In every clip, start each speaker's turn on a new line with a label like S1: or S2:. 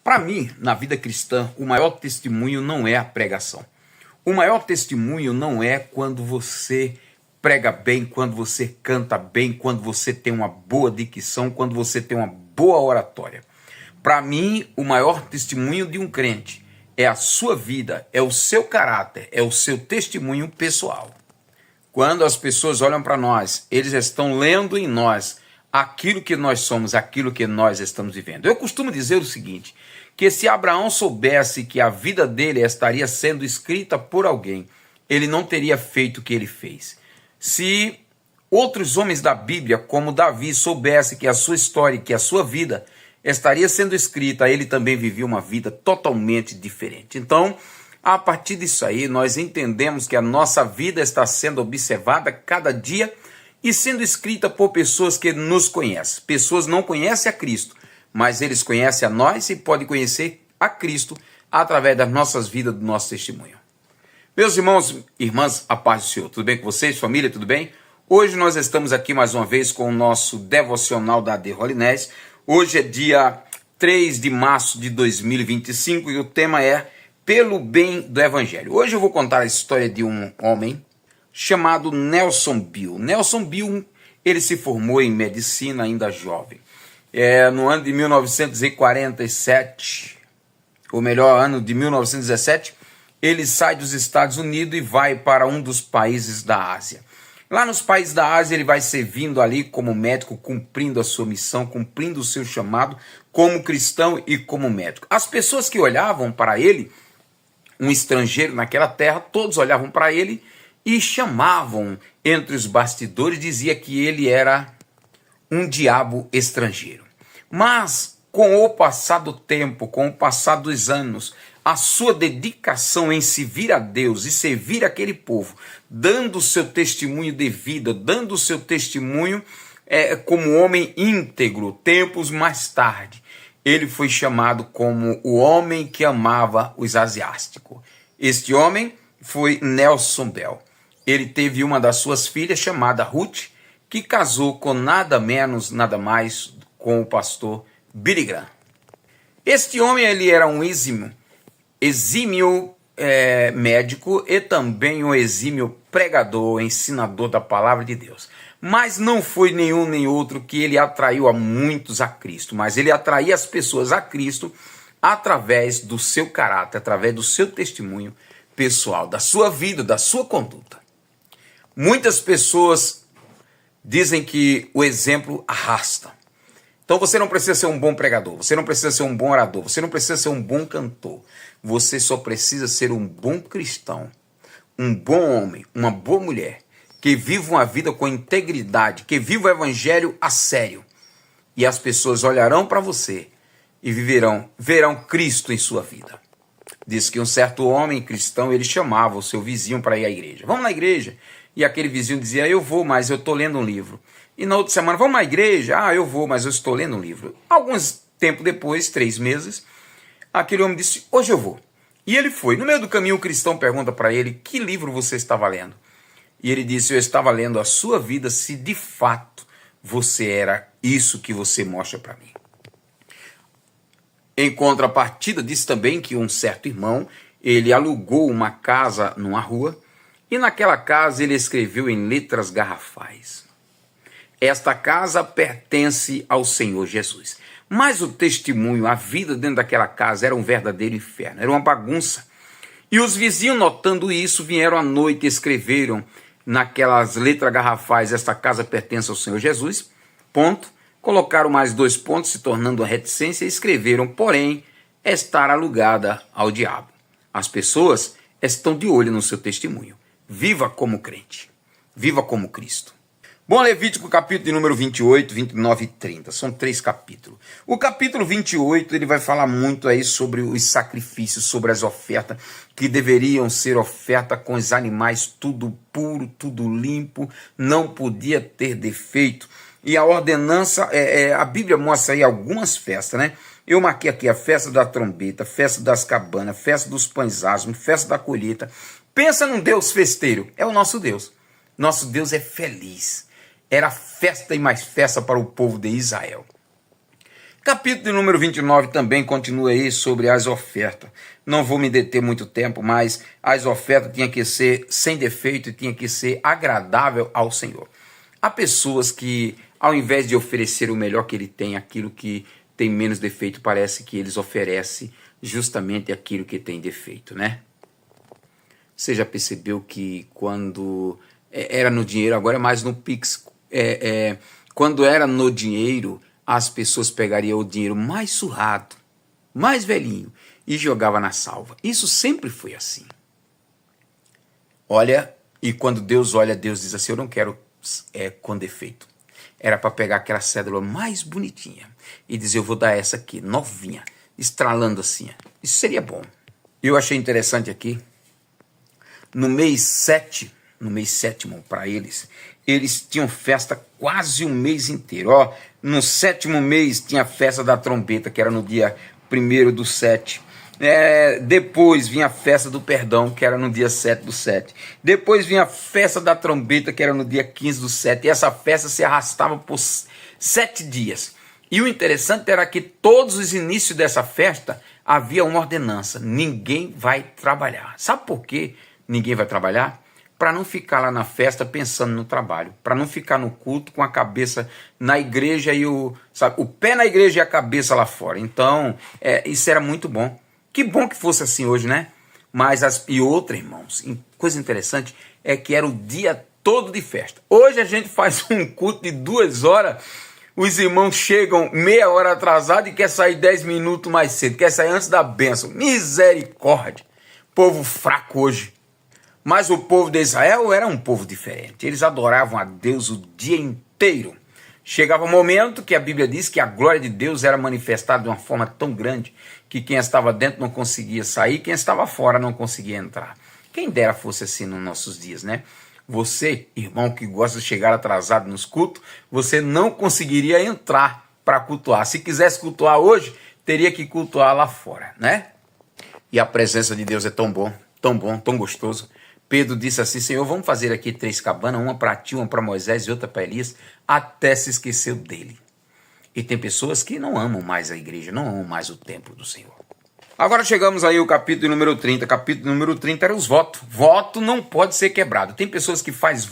S1: Para mim, na vida cristã, o maior testemunho não é a pregação. O maior testemunho não é quando você prega bem, quando você canta bem, quando você tem uma boa dicção, quando você tem uma boa oratória. Para mim, o maior testemunho de um crente é a sua vida, é o seu caráter, é o seu testemunho pessoal. Quando as pessoas olham para nós, eles estão lendo em nós aquilo que nós somos, aquilo que nós estamos vivendo. Eu costumo dizer o seguinte, que se Abraão soubesse que a vida dele estaria sendo escrita por alguém, ele não teria feito o que ele fez. Se outros homens da Bíblia, como Davi, soubesse que a sua história, que a sua vida estaria sendo escrita, ele também vivia uma vida totalmente diferente. Então, a partir disso aí, nós entendemos que a nossa vida está sendo observada cada dia e sendo escrita por pessoas que nos conhecem. Pessoas não conhecem a Cristo, mas eles conhecem a nós e podem conhecer a Cristo através das nossas vidas, do nosso testemunho. Meus irmãos e irmãs, a paz do Senhor. Tudo bem com vocês? Família, tudo bem? Hoje nós estamos aqui mais uma vez com o nosso devocional da AD Holiness. Hoje é dia 3 de março de 2025 e o tema é Pelo Bem do Evangelho. Hoje eu vou contar a história de um homem chamado Nelson Bill. Nelson Bill, ele se formou em medicina ainda jovem. No ano de 1947, ou melhor, ano de 1917, ele sai dos Estados Unidos e vai para um dos países da Ásia. Lá nos países da Ásia, ele vai servindo ali como médico, cumprindo a sua missão, cumprindo o seu chamado como cristão e como médico. As pessoas que olhavam para ele, um estrangeiro naquela terra, todos olhavam para ele e chamavam entre os bastidores, dizia que ele era um diabo estrangeiro. Mas com o passar do tempo, com o passar dos anos, a sua dedicação em servir a Deus e servir aquele povo, dando o seu testemunho de vida, dando o seu testemunho como homem íntegro, tempos mais tarde, ele foi chamado como o homem que amava os asiáticos. Este homem foi Nelson Bell. Ele teve uma das suas filhas chamada Ruth, que casou com nada menos, nada mais com o pastor Billy Graham. Este homem ele era um exímio médico e também um exímio pregador, ensinador da palavra de Deus. Mas não foi nenhum nem outro que ele atraiu a muitos a Cristo, mas ele atraía as pessoas a Cristo através do seu caráter, através do seu testemunho pessoal, da sua vida, da sua conduta. Muitas pessoas dizem que o exemplo arrasta. Então você não precisa ser um bom pregador, você não precisa ser um bom orador, você não precisa ser um bom cantor. Você só precisa ser um bom cristão, um bom homem, uma boa mulher, que viva uma vida com integridade, que viva o evangelho a sério. E as pessoas olharão para você e verão Cristo em sua vida. Diz que um certo homem cristão, ele chamava o seu vizinho para ir à igreja. Vamos na igreja. E aquele vizinho dizia, eu vou, mas eu estou lendo um livro. E na outra semana, vamos à igreja? Eu vou, mas eu estou lendo um livro. Alguns tempo depois, 3 meses, aquele homem disse, hoje eu vou. E ele foi. No meio do caminho, o cristão pergunta para ele, que livro você estava lendo? E ele disse, eu estava lendo a sua vida, se de fato você era isso que você mostra para mim. Em contrapartida, disse também que um certo irmão, ele alugou uma casa numa rua, e naquela casa ele escreveu em letras garrafais, esta casa pertence ao Senhor Jesus. Mas o testemunho, a vida dentro daquela casa era um verdadeiro inferno, era uma bagunça. E os vizinhos, notando isso, vieram à noite e escreveram naquelas letras garrafais, esta casa pertence ao Senhor Jesus, ponto. Colocaram mais 2 pontos, se tornando a reticência, e escreveram, porém, estar alugada ao diabo. As pessoas estão de olho no seu testemunho. Viva como crente. Viva como Cristo. Bom, Levítico capítulo de número 28, 29 e 30. São 3 capítulos. O capítulo 28, ele vai falar muito aí sobre os sacrifícios, sobre as ofertas, que deveriam ser ofertas com os animais tudo puro, tudo limpo, não podia ter defeito. E a ordenança, a Bíblia mostra aí algumas festas, né? Eu marquei aqui a festa da trombeta, festa das cabanas, festa dos pães asmos, festa da colheita. Pensa num Deus festeiro, é o nosso Deus. Nosso Deus é feliz. Era festa e mais festa para o povo de Israel. Capítulo número 29 também continua aí sobre as ofertas. Não vou me deter muito tempo, mas as ofertas tinham que ser sem defeito e tinha que ser agradável ao Senhor. Há pessoas que, ao invés de oferecer o melhor que ele tem, aquilo que tem menos defeito, parece que eles oferecem justamente aquilo que tem defeito, né? Você já percebeu que quando era no dinheiro, agora é mais no Pix, quando era no dinheiro, as pessoas pegariam o dinheiro mais surrado, mais velhinho, e jogava na salva. Isso sempre foi assim. Olha, e quando Deus olha, Deus diz assim, eu não quero com defeito. Era para pegar aquela cédula mais bonitinha e dizer, eu vou dar essa aqui, novinha, estralando assim. Isso seria bom. Eu achei interessante aqui, no mês sétimo para eles tinham festa quase um mês inteiro. Ó, no 7º mês tinha a festa da trombeta, que era no dia 1º do 7. Depois vinha a festa do perdão, que era no dia 7 do 7. Depois vinha a festa da trombeta, que era no dia 15 do 7. E essa festa se arrastava por 7 dias. E o interessante era que todos os inícios dessa festa havia uma ordenança: ninguém vai trabalhar. Sabe por quê ninguém vai trabalhar? Para não ficar lá na festa pensando no trabalho, para não ficar no culto com a cabeça na igreja e o pé na igreja e a cabeça lá fora. Então, isso era muito bom. Que bom que fosse assim hoje, né? E outra, irmãos, coisa interessante é que era o dia todo de festa. Hoje a gente faz um culto de 2 horas, os irmãos chegam meia hora atrasado e quer sair 10 minutos mais cedo, quer sair antes da bênção. Misericórdia! Povo fraco hoje. Mas o povo de Israel era um povo diferente. Eles adoravam a Deus o dia inteiro. Chegava um momento que a Bíblia diz que a glória de Deus era manifestada de uma forma tão grande que quem estava dentro não conseguia sair, quem estava fora não conseguia entrar. Quem dera fosse assim nos nossos dias, né? Você, irmão que gosta de chegar atrasado nos cultos, você não conseguiria entrar para cultuar. Se quisesse cultuar hoje, teria que cultuar lá fora, né? E a presença de Deus é tão bom, tão gostoso. Pedro disse assim, Senhor, vamos fazer aqui 3 cabanas, uma para ti, uma para Moisés e outra para Elias, até se esqueceu dele. E tem pessoas que não amam mais a igreja, não amam mais o templo do Senhor. Agora chegamos aí ao capítulo número 30. Capítulo número 30 era os votos. Voto não pode ser quebrado. Tem pessoas que fazem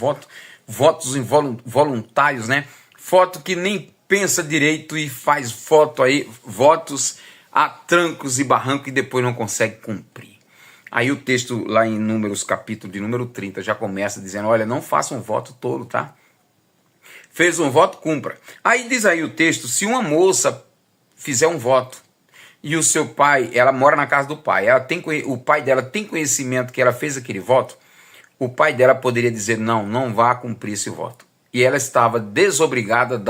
S1: votos involuntários, né? Voto que nem pensa direito e faz votos a trancos e barrancos e depois não consegue cumprir. Aí o texto lá em Números, capítulo de número 30, já começa dizendo, olha, não faça um voto tolo, tá? Fez um voto, cumpra. Aí diz aí o texto, se uma moça fizer um voto e o seu pai, ela mora na casa do pai, o pai dela tem conhecimento que ela fez aquele voto, o pai dela poderia dizer, não vá cumprir esse voto. E ela estava desobrigada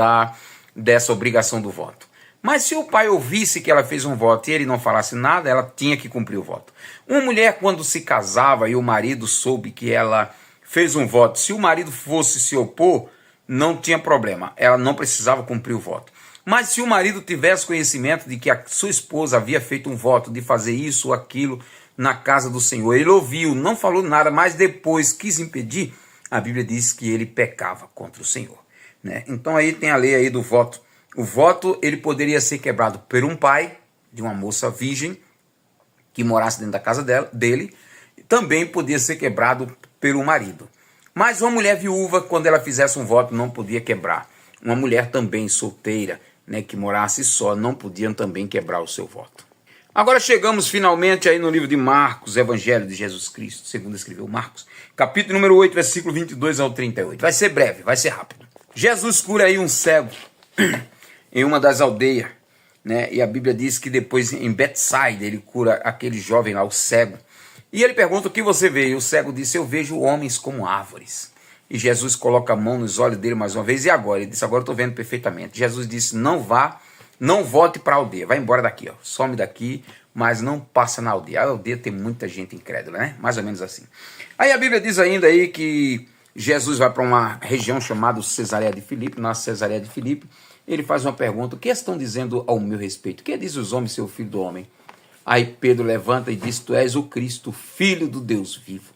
S1: dessa obrigação do voto. Mas se o pai ouvisse que ela fez um voto e ele não falasse nada, ela tinha que cumprir o voto. Uma mulher, quando se casava e o marido soube que ela fez um voto, se o marido fosse se opor, não tinha problema, ela não precisava cumprir o voto. Mas se o marido tivesse conhecimento de que a sua esposa havia feito um voto de fazer isso ou aquilo na casa do Senhor, ele ouviu, não falou nada, mas depois quis impedir, a Bíblia diz que ele pecava contra o Senhor, né? Então aí tem a lei aí do voto. O voto, ele poderia ser quebrado por um pai de uma moça virgem que morasse dentro da casa dele, também podia ser quebrado pelo marido. Mas uma mulher viúva, quando ela fizesse um voto, não podia quebrar. Uma mulher também solteira, né, que morasse só, não podia também quebrar o seu voto. Agora chegamos finalmente aí no livro de Marcos, Evangelho de Jesus Cristo, segundo escreveu Marcos, capítulo número 8, versículo 22 ao 38. Vai ser breve, vai ser rápido. Jesus cura aí um cego em uma das aldeias, né? E a Bíblia diz que depois em Betsaida ele cura aquele jovem lá, o cego. E ele pergunta, o que você vê? E o cego disse, eu vejo homens como árvores. E Jesus coloca a mão nos olhos dele mais uma vez. E agora? Ele disse, agora eu estou vendo perfeitamente. Jesus disse, não volte para a aldeia. Vai embora daqui, ó. Some daqui, mas não passa na aldeia. A aldeia tem muita gente incrédula, né? Mais ou menos assim. Aí a Bíblia diz ainda aí que Jesus vai para uma região chamada Cesareia de Filipe. Na Cesareia de Filipe, ele faz uma pergunta, o que estão dizendo ao meu respeito? O que diz os homens, seu filho do homem? Aí Pedro levanta e diz, tu és o Cristo, filho do Deus vivo.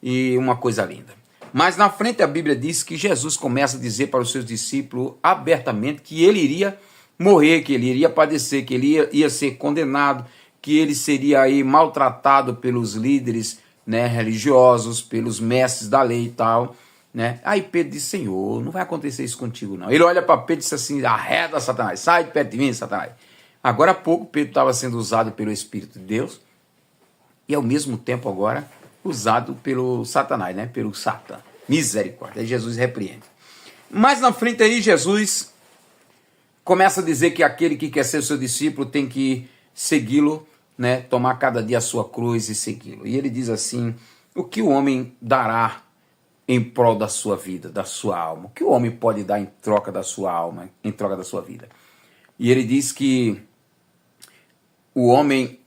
S1: E uma coisa linda. Mas na frente a Bíblia diz que Jesus começa a dizer para os seus discípulos abertamente que ele iria morrer, que ele iria padecer, que ele ia ser condenado, que ele seria aí maltratado pelos líderes, né, religiosos, pelos mestres da lei e tal, né? Aí Pedro disse: Senhor, não vai acontecer isso contigo não. Ele olha para Pedro e disse assim: arreda, Satanás, sai de perto de mim, Satanás. Agora há pouco Pedro estava sendo usado pelo Espírito de Deus e ao mesmo tempo agora usado pelo Satanás, né? Pelo Satã. Misericórdia. Aí Jesus repreende. Mais na frente aí Jesus começa a dizer que aquele que quer ser seu discípulo tem que segui-lo, né? Tomar cada dia a sua cruz e segui-lo. E ele diz assim: o que o homem dará em prol da sua vida, da sua alma? O que o homem pode dar em troca da sua alma, em troca da sua vida? E ele diz que o homem,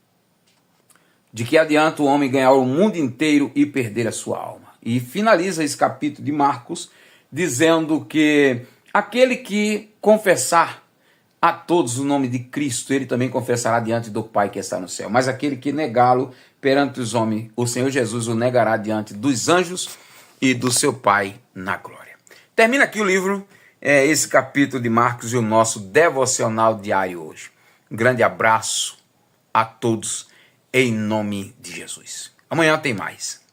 S1: de que adianta o homem ganhar o mundo inteiro e perder a sua alma? E finaliza esse capítulo de Marcos dizendo que aquele que confessar a todos o nome de Cristo, ele também confessará diante do Pai que está no céu. Mas aquele que negá-lo perante os homens, o Senhor Jesus o negará diante dos anjos e do seu Pai na glória. Termina aqui o livro, esse capítulo de Marcos e o nosso devocional diário hoje. Um grande abraço a todos em nome de Jesus. Amanhã tem mais.